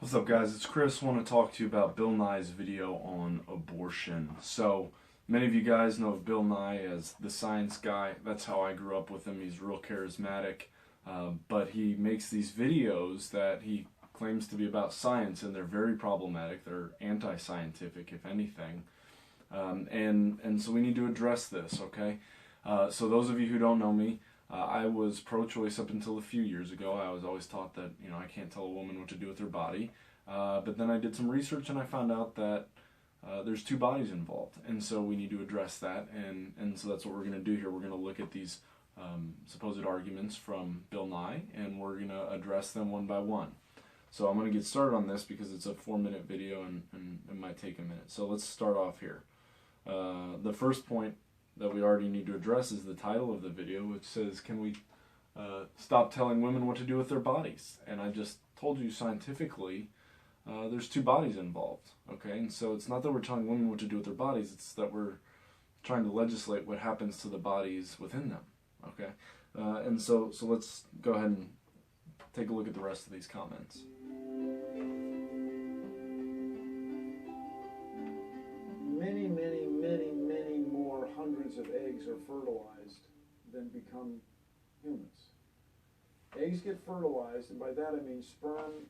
What's up, guys? It's Chris. I want to talk to you about Bill Nye's video on abortion. So, many of you guys know of Bill Nye as the science guy. That's how I grew up with him. He's real charismatic, but he makes these videos that he claims to be about science, and they're very problematic. They're anti-scientific, if anything. And so we need to address this, okay? So those of you who don't know me, I was pro-choice up until a few years ago. I was always taught that, I can't tell a woman what to do with her body. But then I did some research and I found out that there's two bodies involved. And so we need to address that. And so that's what we're going to do here. We're going to look at these supposed arguments from Bill Nye, and we're going to address them one by one. So I'm going to get started on this because it's a 4-minute video and it might take a minute. So let's start off here. The first point that we already need to address is the title of the video, which says, can we stop telling women what to do with their bodies? And I just told you scientifically there's two bodies involved, okay? And so it's not that we're telling women what to do with their bodies, it's that we're trying to legislate what happens to the bodies within them, okay? And so let's go ahead and take a look at the rest of these comments. Many more hundreds of eggs are fertilized than become humans. Eggs get fertilized, and by that I mean sperm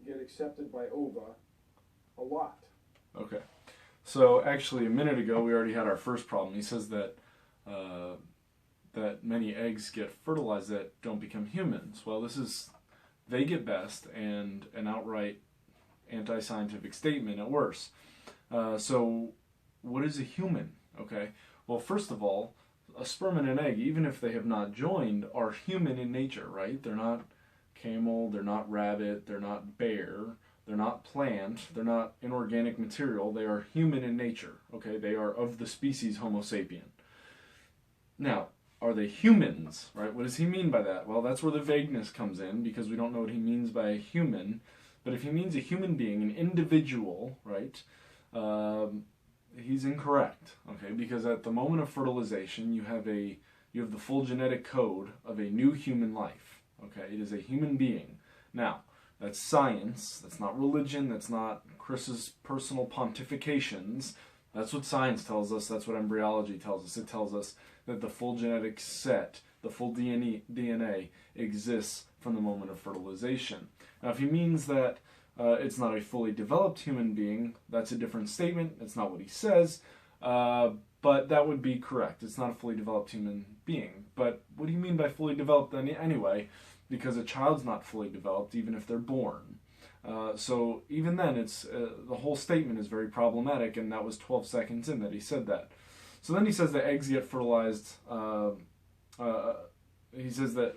get accepted by ova a lot. Okay. So actually a minute ago we already had our first problem. He says that that many eggs get fertilized that don't become humans. Well, this is they get best and an outright anti-scientific statement at worst. So what is a human? Okay, well, first of all, a sperm and an egg, even if they have not joined, are human in nature, right? They're not camel, they're not rabbit, they're not bear, they're not plant, they're not inorganic material, they are human in nature, okay? They are of the species Homo sapien. Now, are they humans, right? What does he mean by that? Well, that's where the vagueness comes in, because we don't know what he means by a human. But if he means a human being, an individual, right, he's incorrect, okay? Because at the moment of fertilization, you have the full genetic code of a new human life, okay? It is a human being. Now, that's science, that's not religion, that's not Chris's personal pontifications. That's what science tells us, that's what embryology tells us. It tells us that the full genetic set, the full DNA exists from the moment of fertilization. Now, if he means that it's not a fully developed human being, that's a different statement. It's not what he says, but that would be correct. It's not a fully developed human being. But what do you mean by fully developed anyway? Because a child's not fully developed even if they're born. So even then, it's the whole statement is very problematic, and that was 12 seconds in that he said that. So then he says that eggs get fertilized. He says that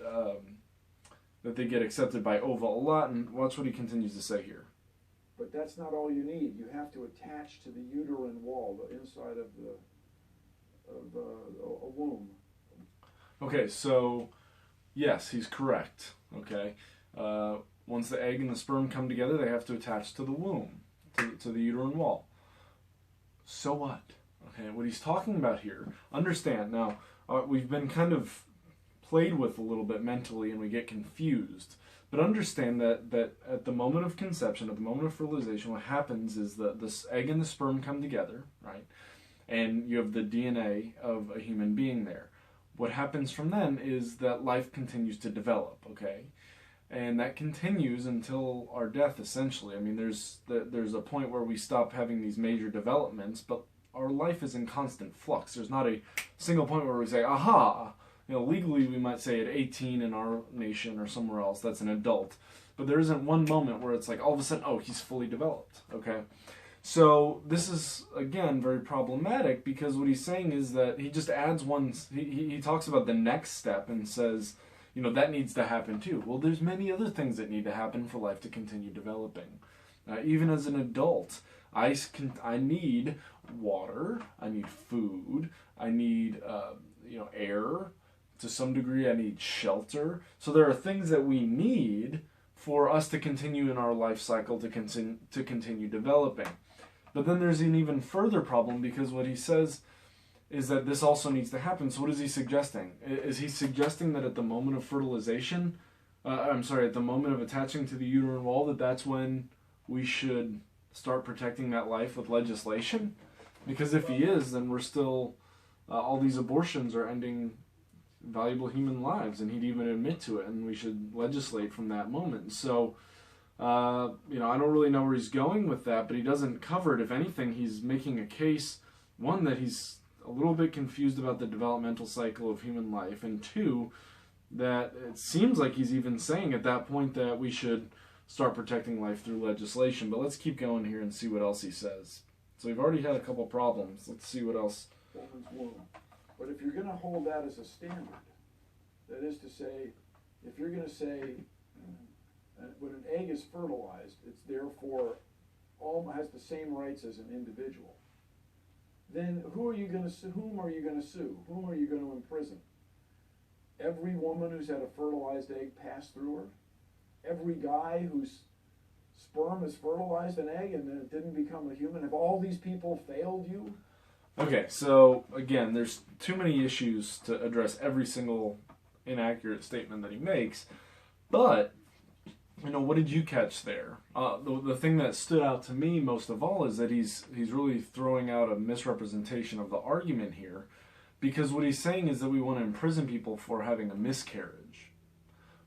they get accepted by ova a lot, and watch what he continues to say here. But that's not all you need. You have to attach to the uterine wall, the inside of a womb. Okay, so yes, he's correct. Okay, once the egg and the sperm come together, they have to attach to the womb, to the uterine wall. So what? Okay, what he's talking about here, understand, now, we've been kind of played with a little bit mentally and we get confused. But understand that at the moment of conception, at the moment of fertilization, what happens is that this egg and the sperm come together, right? And you have the DNA of a human being there. What happens from then is that life continues to develop, okay? And that continues until our death, essentially. I mean, there's a point where we stop having these major developments, but our life is in constant flux. There's not a single point where we say, aha! Legally we might say at 18 in our nation or somewhere else, that's an adult. But there isn't one moment where it's like all of a sudden, oh, he's fully developed, okay? So this is, again, very problematic because what he's saying is that he just adds one, he talks about the next step and says, that needs to happen too. Well, there's many other things that need to happen for life to continue developing. Even as an adult, I need water, I need food, I need, air. To some degree, I need shelter. So there are things that we need for us to continue in our life cycle, to continue developing. But then there's an even further problem, because what he says is that this also needs to happen. So what is he suggesting? Is he suggesting that at the moment of fertilization, I'm sorry, at the moment of attaching to the uterine wall, that's when we should start protecting that life with legislation? Because if he is, then we're still, all these abortions are ending valuable human lives, and he'd even admit to it, and we should legislate from that moment. So, I don't really know where he's going with that, but he doesn't cover it. If anything, he's making a case, one, that he's a little bit confused about the developmental cycle of human life, and two, that it seems like he's even saying at that point that we should start protecting life through legislation. But let's keep going here and see what else he says. So we've already had a couple problems. Let's see what else. Woman's womb. But if you're going to hold that as a standard, that is to say, if you're going to say when an egg is fertilized, it's therefore has the same rights as an individual, then whom are you going to sue? Whom are you going to imprison? Every woman who's had a fertilized egg pass through her? Every guy whose sperm has fertilized an egg and then it didn't become a human? Have all these people failed you? Okay, so again, there's too many issues to address every single inaccurate statement that he makes. But, what did you catch there? The thing that stood out to me most of all is that he's really throwing out a misrepresentation of the argument here. Because what he's saying is that we want to imprison people for having a miscarriage,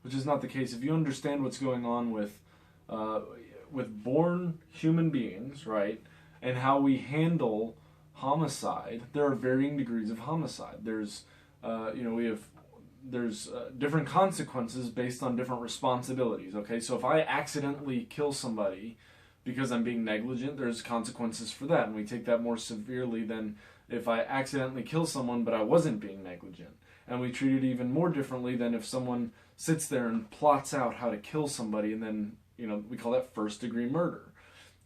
which is not the case. If you understand what's going on with born human beings, right, and how we handle homicide, there are varying degrees of homicide. There's different consequences based on different responsibilities. Okay, so if I accidentally kill somebody because I'm being negligent, there's consequences for that, and we take that more severely than if I accidentally kill someone but I wasn't being negligent. And we treat it even more differently than if someone sits there and plots out how to kill somebody, and then, we call that first-degree murder.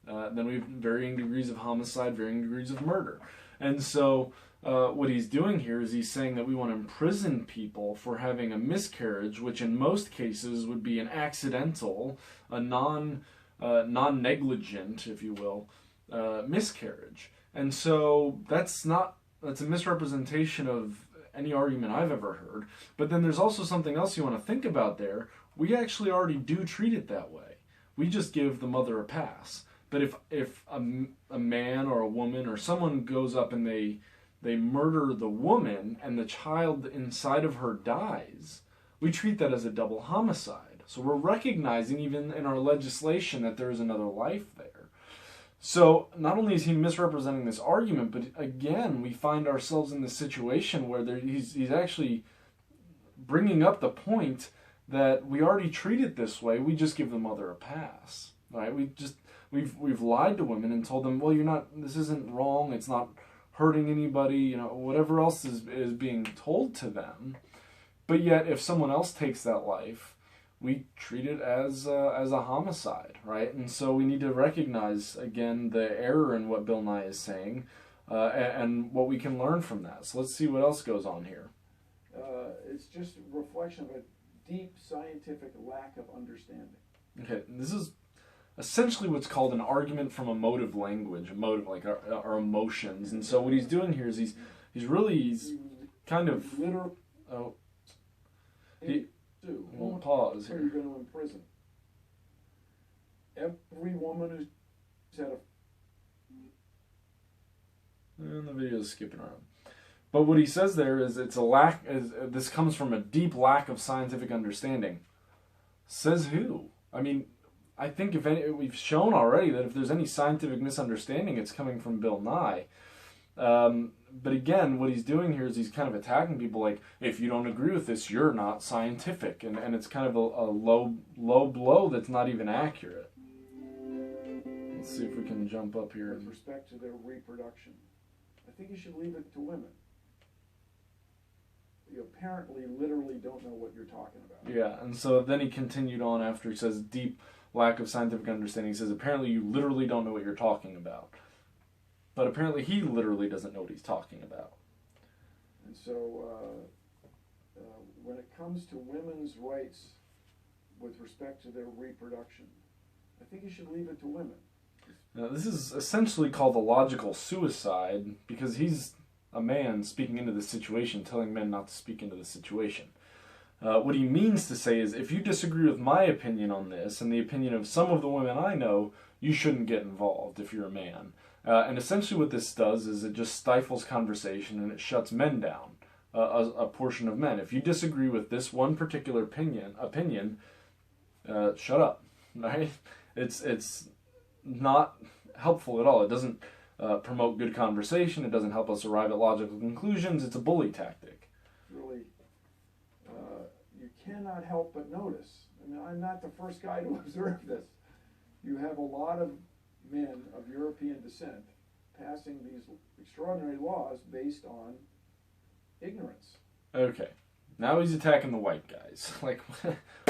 Then we have varying degrees of homicide, varying degrees of murder. And so what he's doing here is he's saying that we want to imprison people for having a miscarriage, which in most cases would be an accidental, a non-negligent, if you will, miscarriage. And so that's a misrepresentation of any argument I've ever heard. But then there's also something else you want to think about there. We actually already do treat it that way. We just give the mother a pass. But if a man or a woman or someone goes up and they murder the woman and the child inside of her dies, we treat that as a double homicide. So we're recognizing even in our legislation that there is another life there. So not only is he misrepresenting this argument, but again, we find ourselves in this situation where he's actually bringing up the point that we already treat it this way. We just give the mother a pass, right? We've lied to women and told them, well, this isn't wrong. It's not hurting anybody. Whatever else is being told to them. But yet, if someone else takes that life, we treat it as a homicide, right? And so we need to recognize, again, the error in what Bill Nye is saying and what we can learn from that. So let's see what else goes on here. It's just a reflection of a deep scientific lack of understanding. Okay, this is essentially what's called an argument from emotive language, like our emotions. And so what he's doing here is he's kind of... We'll pause here. You're going to imprison every woman who's had a... And the video's skipping around. But what he says there is this comes from a deep lack of scientific understanding. Says who? I mean, I think we've shown already that if there's any scientific misunderstanding, it's coming from Bill Nye. But again, what he's doing here is he's kind of attacking people like, if you don't agree with this, you're not scientific. And it's kind of a low blow that's not even accurate. Let's see if we can jump up here. With respect to their reproduction, I think you should leave it to women. You apparently literally don't know what you're talking about. Yeah, and so then he continued on after he says deep lack of scientific understanding. He says, apparently you literally don't know what you're talking about. But apparently he literally doesn't know what he's talking about. And so when it comes to women's rights with respect to their reproduction, I think you should leave it to women. Now, this is essentially called a logical suicide because he's a man speaking into the situation, telling men not to speak into the situation. What he means to say is, if you disagree with my opinion on this and the opinion of some of the women I know, you shouldn't get involved if you're a man. And essentially what this does is it just stifles conversation and it shuts men down, a portion of men. If you disagree with this one particular opinion, shut up, right? It's not helpful at all. It doesn't promote good conversation. It doesn't help us arrive at logical conclusions. It's a bully tactic. Really, you cannot help but notice. I mean, I'm not the first guy to observe this. You have a lot of men of European descent passing these extraordinary laws based on ignorance. Okay, now he's attacking the white guys. Like,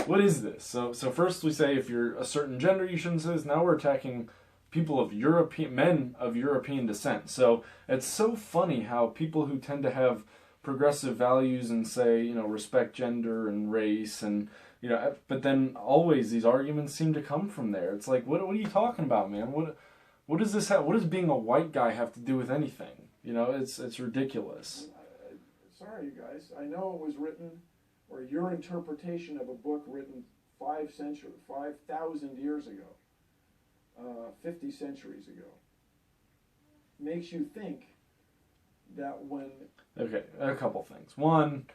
what is this? So first we say if you're a certain gender, you shouldn't say this. Now we're attacking people of men of European descent. So it's so funny how people who tend to have progressive values and say, respect gender and race and, but then always these arguments seem to come from there. It's like, what are you talking about, man? What does this have? What does being a white guy have to do with anything? It's ridiculous. Sorry, you guys. I know it was written, or your interpretation of a book written 5,000 years ago, 50 centuries ago, makes you think that when... Okay, a couple things. One,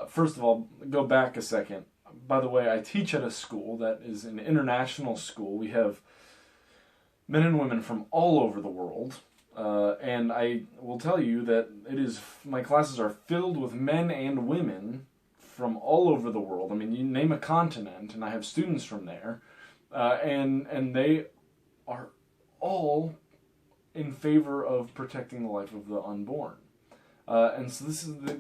first of all, go back a second. By the way, I teach at a school that is an international school. We have men and women from all over the world. And I will tell you that my classes are filled with men and women from all over the world. I mean, you name a continent, and I have students from there. And they are all in favor of protecting the life of the unborn. And so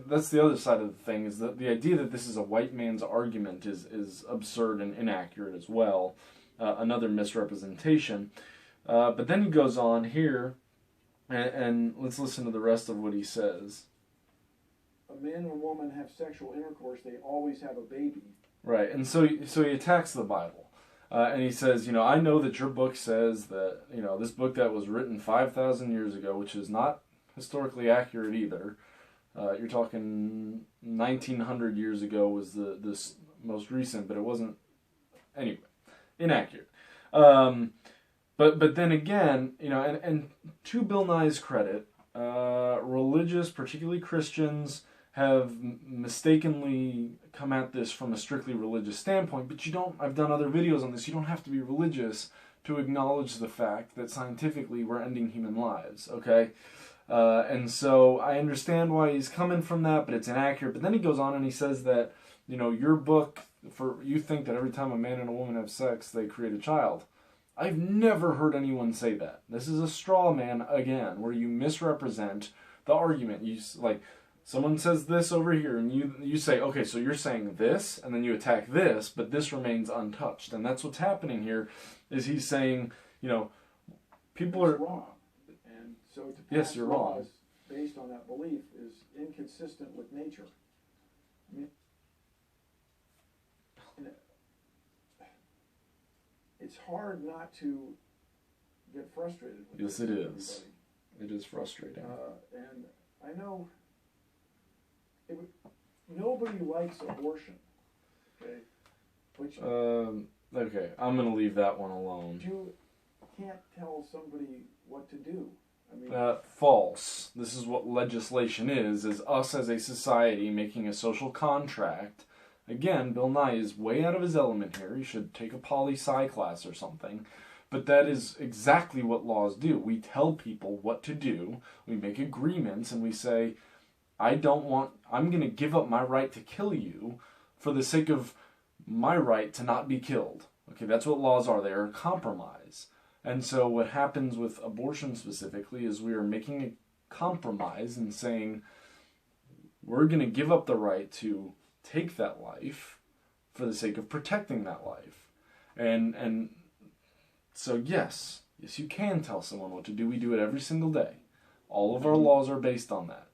that's the other side of the thing, is that the idea that this is a white man's argument is absurd and inaccurate as well. Another misrepresentation. But then he goes on here, and let's listen to the rest of what he says. A man and a woman have sexual intercourse, they always have a baby. Right, and so he attacks the Bible. And he says, I know that your book says that, this book that was written 5,000 years ago, which is not historically accurate either. You're talking 1,900 years ago was this most recent, but it wasn't, anyway, inaccurate. But then again, and to Bill Nye's credit, religious, particularly Christians, have mistakenly come at this from a strictly religious standpoint, but I've done other videos on this, you don't have to be religious to acknowledge the fact that scientifically we're ending human lives, okay? And so I understand why he's coming from that, but it's inaccurate. But then he goes on and he says that, your book, you think that every time a man and a woman have sex, they create a child. I've never heard anyone say that. This is a straw man, again, where you misrepresent the argument. Someone says this over here, and you say, okay, so you're saying this, and then you attack this, but this remains untouched. And that's what's happening here, is he's saying, people are... wrong. And so to pass yes, you're wrong. laws based on that belief is inconsistent with nature. I mean, it's hard not to get frustrated with yes, it is. It is frustrating. And I know nobody likes abortion, okay? Okay, I'm going to leave that one alone. You can't tell somebody what to do. I mean, false. This is what legislation is us as a society making a social contract. Again, Bill Nye is way out of his element here. He should take a poli-sci class or something. But that is exactly what laws do. We tell people what to do. We make agreements and we say, I'm going to give up my right to kill you for the sake of my right to not be killed. Okay, that's what laws are. They are a compromise. And so what happens with abortion specifically is we are making a compromise and saying, we're going to give up the right to take that life for the sake of protecting that life. And so yes, you can tell someone what to do. We do it every single day. All of our laws are based on that.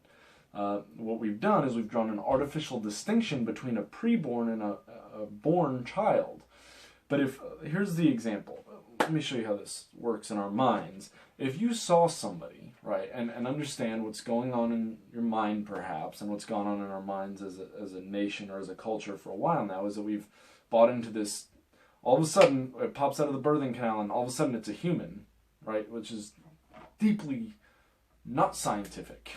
What we've done is we've drawn an artificial distinction between a preborn and a born child. But here's the example. let me show you how this works in our minds. If you saw somebody, right, and understand what's going on in your mind perhaps, and what's gone on in our minds as a nation or as a culture for a while now, is that we've bought into this, all of a sudden it pops out of the birthing canal and all of a sudden it's a human, right, which is deeply not scientific.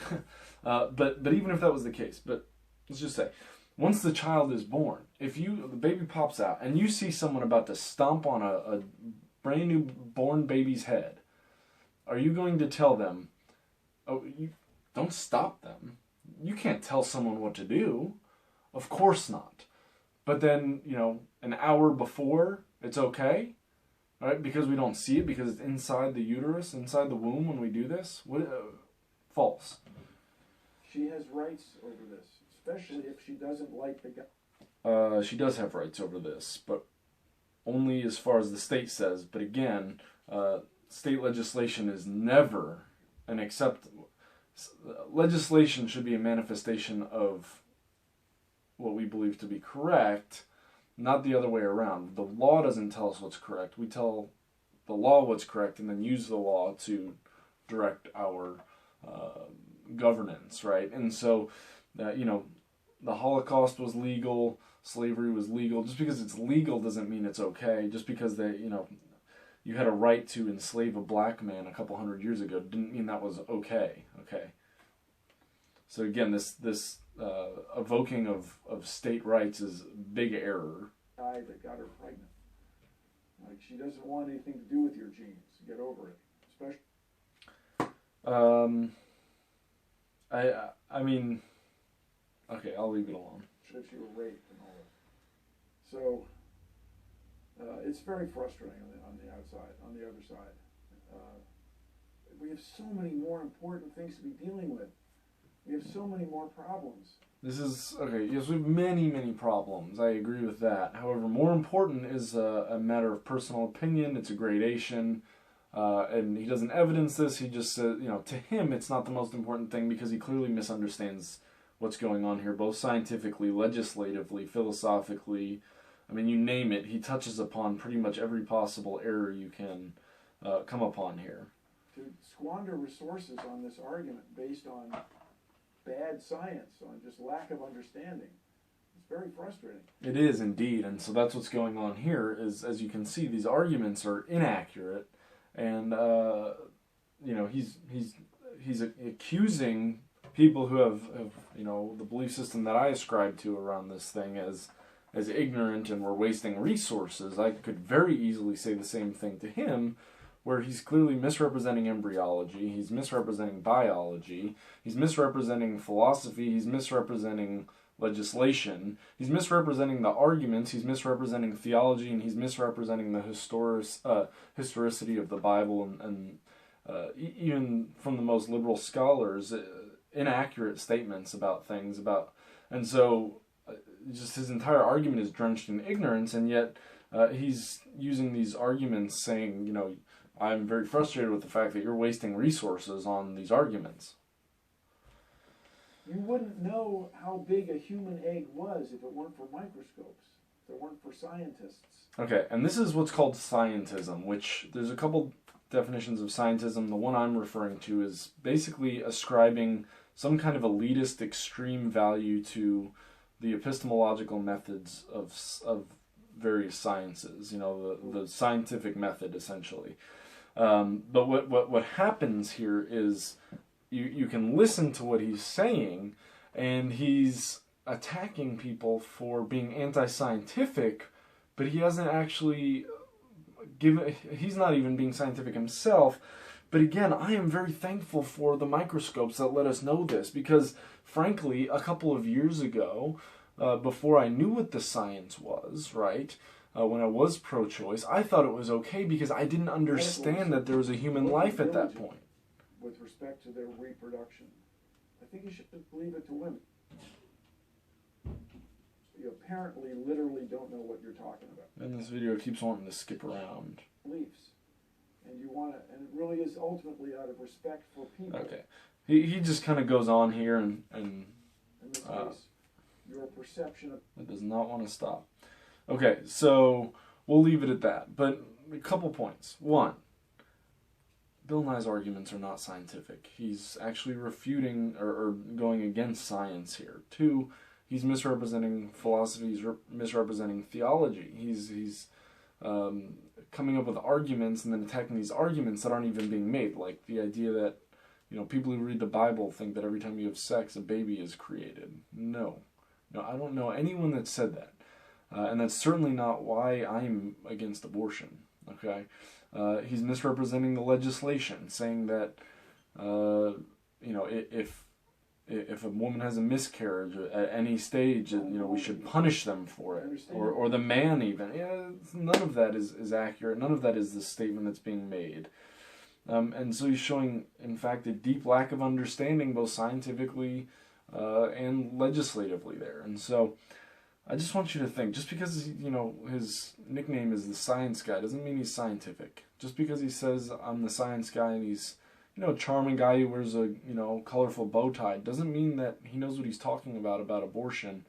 But even if that was the case, but let's just say, once the child is born, if the baby pops out and you see someone about to stomp on a brand new born baby's head, are you going to tell them, oh, you don't stop them? You can't tell someone what to do. Of course not. But then, an hour before, it's okay, right? Because we don't see it, because it's inside the uterus, inside the womb when we do this. False. She has rights over this, especially if she doesn't like the guy. She does have rights over this, but only as far as the state says. But again, state legislation is never an legislation should be a manifestation of what we believe to be correct, not the other way around. The law doesn't tell us what's correct. We tell the law what's correct and then use the law to direct our governance, right? And so, the Holocaust was legal, slavery was legal. Just because it's legal doesn't mean it's okay. Just because you had a right to enslave a black man a couple hundred years ago didn't mean that was okay. Okay. So again, this evoking of state rights is big error. Guy that got her pregnant. Like, she doesn't want anything to do with your genes. Get over it. Especially. I mean, okay, I'll leave it alone. If she were raped and all that. So, it's very frustrating on the other side. We have so many more important things to be dealing with. We have so many more problems. This is, okay, yes, we have many, many problems. I agree with that. However, more important is a matter of personal opinion. It's a gradation. And he doesn't evidence this. He just says, to him, it's not the most important thing because he clearly misunderstands what's going on here, both scientifically, legislatively, philosophically. I mean, you name it. He touches upon pretty much every possible error you can come upon here. To squander resources on this argument based on bad science, on just lack of understanding, it's very frustrating. It is indeed, and so that's what's going on here. Is, as you can see, these arguments are inaccurate. And he's accusing people who have the belief system that I ascribe to around this thing as ignorant and we're wasting resources. I could very easily say the same thing to him, where he's clearly misrepresenting embryology, he's misrepresenting biology, he's misrepresenting philosophy, he's misrepresenting legislation, he's misrepresenting the arguments, he's misrepresenting theology, and he's misrepresenting the historicity of the Bible, and even from the most liberal scholars, inaccurate statements about things, and so just his entire argument is drenched in ignorance, and yet he's using these arguments saying, I'm very frustrated with the fact that you're wasting resources on these arguments. You wouldn't know how big a human egg was if it weren't for microscopes, if it weren't for scientists. Okay, and this is what's called scientism, which there's a couple definitions of scientism. The one I'm referring to is basically ascribing some kind of elitist extreme value to the epistemological methods of various sciences, the scientific method, essentially. But what happens here is you can listen to what he's saying, and he's attacking people for being anti-scientific, but he hasn't actually he's not even being scientific himself. But again, I am very thankful for the microscopes that let us know this, because frankly, a couple of years ago, before I knew what the science was, right, when I was pro-choice, I thought it was okay because I didn't understand that there was a human life at that point. With respect to their reproduction, I think you should leave it to women. You apparently literally don't know what you're talking about. And this video keeps wanting to skip around. Beliefs. And you want to, and it really is ultimately out of respect for people. Okay. He just kind of goes on here and in this case, your perception of... It does not want to stop. Okay, so we'll leave it at that. But a couple points. One, Bill Nye's arguments are not scientific. He's actually refuting or going against science here. Two, he's misrepresenting philosophy. He's misrepresenting theology. He's coming up with arguments and then attacking these arguments that aren't even being made. Like the idea that, people who read the Bible think that every time you have sex, a baby is created. No, I don't know anyone that said that. And that's certainly not why I'm against abortion. Okay? He's misrepresenting the legislation, saying that, if a woman has a miscarriage at any stage, we should punish them for it, or the man even. None of that is accurate. None of that is the statement that's being made. And so he's showing, in fact, a deep lack of understanding, both scientifically and legislatively there. And so I just want you to think, just because, his nickname is the science guy doesn't mean he's scientific. Just because he says, I'm the science guy, and he's, a charming guy who wears a, colorful bow tie, doesn't mean that he knows what he's talking about abortion.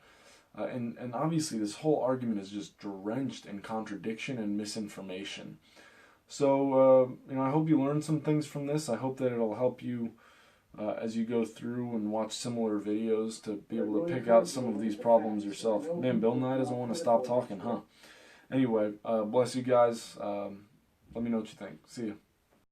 And obviously this whole argument is just drenched in contradiction and misinformation. So, I hope you learned some things from this. I hope that it'll help you as you go through and watch similar videos to be able to pick out some of these problems yourself. Man, Bill Nye doesn't want to stop talking, huh? Anyway, bless you guys. Let me know what you think. See ya.